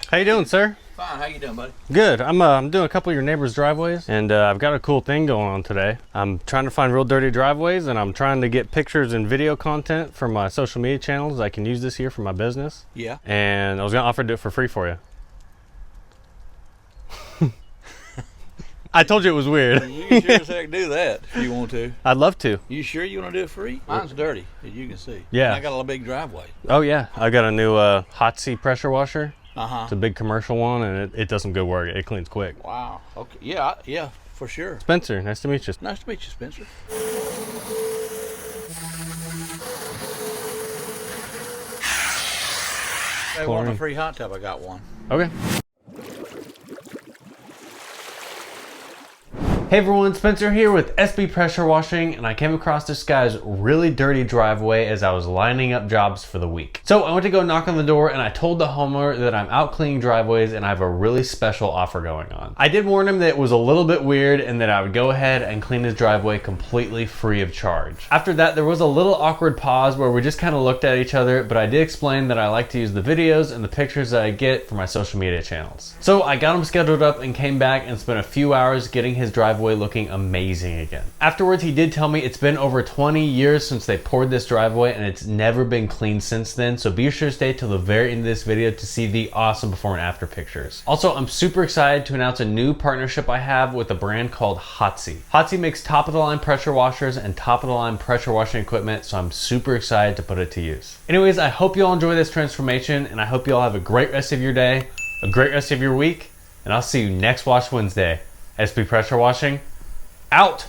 How you doing, sir? Fine. How you doing, buddy? Good. I'm doing a couple of your neighbors' driveways, and I've got a cool thing going on today. I'm trying to find real dirty driveways, and I'm trying to get pictures and video content from my social media channels I can use this year for my business. Yeah. And I was gonna offer to do it for free for you. I told you it was weird. You can sure as heck do that if you want to. I'd love to. You sure you want to do it free? Mine's dirty, as you can see. Yeah. And I got a big driveway. Oh yeah, I got a new Hotsy pressure washer. Uh-huh. It's a big commercial one, and it does some good work. It cleans quick. Wow. Okay. Yeah, yeah, for sure. Spencer, nice to meet you. Nice to meet you, Spencer. Hey, want a free hot tub? I got one. Okay. Hey everyone, Spencer here with SB Pressure Washing, and I came across this guy's really dirty driveway as I was lining up jobs for the week. So I went to go knock on the door, and I told the homeowner that I'm out cleaning driveways and I have a really special offer going on. I did warn him that it was a little bit weird and that I would go ahead and clean his driveway completely free of charge. After that, there was a little awkward pause where we just kind of looked at each other, but I did explain that I like to use the videos and the pictures that I get for my social media channels. So I got him scheduled up and came back and spent a few hours getting his driveway looking amazing again. Afterwards, he did tell me it's been over 20 years since they poured this driveway and it's never been cleaned since then, so be sure to stay till the very end of this video to see the awesome before and after pictures. Also, I'm super excited to announce a new partnership I have with a brand called Hotsy. Hotsy makes top of the line pressure washers and top of the line pressure washing equipment, so I'm super excited to put it to use. Anyways, I hope you all enjoy this transformation, and I hope you all have a great rest of your day, a great rest of your week, and I'll see you next Wash Wednesday. SB Pressure Washing, out!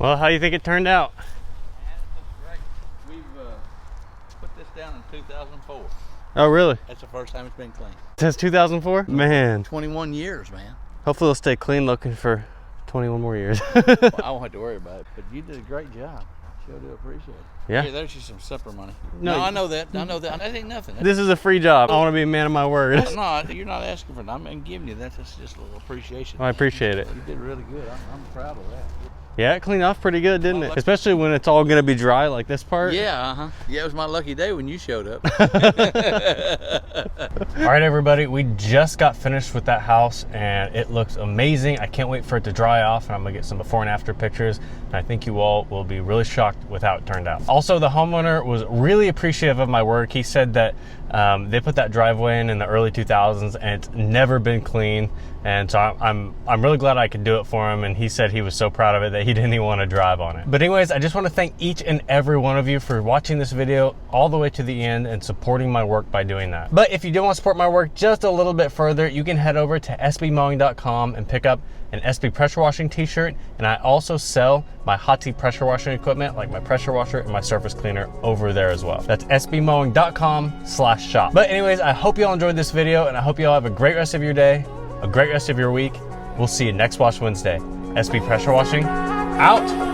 Well, how do you think it turned out? We've put this down in 2004. Oh, really? That's the first time it's been clean. Since 2004? Man. 21 years, man. Hopefully it'll stay clean looking for 21 more years. Well, I won't have to worry about it, but you did a great job. Sure do appreciate it. Yeah. Hey, there's just some supper money. No, No, I know that. I know that. That ain't nothing. This is a free job. I want to be a man of my word. That's not. You're not asking for it. I'm giving you that. That's just a little appreciation. Well, I appreciate it. You did really good. I'm proud of that. Yeah, it cleaned off pretty good, didn't it? Especially when it's all gonna be dry like this part. Yeah, Yeah, it was my lucky day when you showed up. All right, everybody, we just got finished with that house and it looks amazing. I can't wait for it to dry off, and I'm gonna get some before and after pictures. And I think you all will be really shocked with how it turned out. Also, the homeowner was really appreciative of my work. He said that they put that driveway in the early 2000s and it's never been clean. And so I'm really glad I could do it for him. And he said he was so proud of it that he didn't even want to drive on it. But anyways, I just want to thank each and every one of you for watching this video all the way to the end and supporting my work by doing that. But if you do want to support my work just a little bit further, you can head over to sbmowing.com and pick up an SB pressure washing t-shirt. And I also sell my Hotsy pressure washing equipment, like my pressure washer and my surface cleaner, over there as well. That's sbmowing.com/shop. But anyways, I hope you all enjoyed this video, and I hope you all have a great rest of your day, a great rest of your week. We'll see you next Wash Wednesday. SB Pressure Washing, out.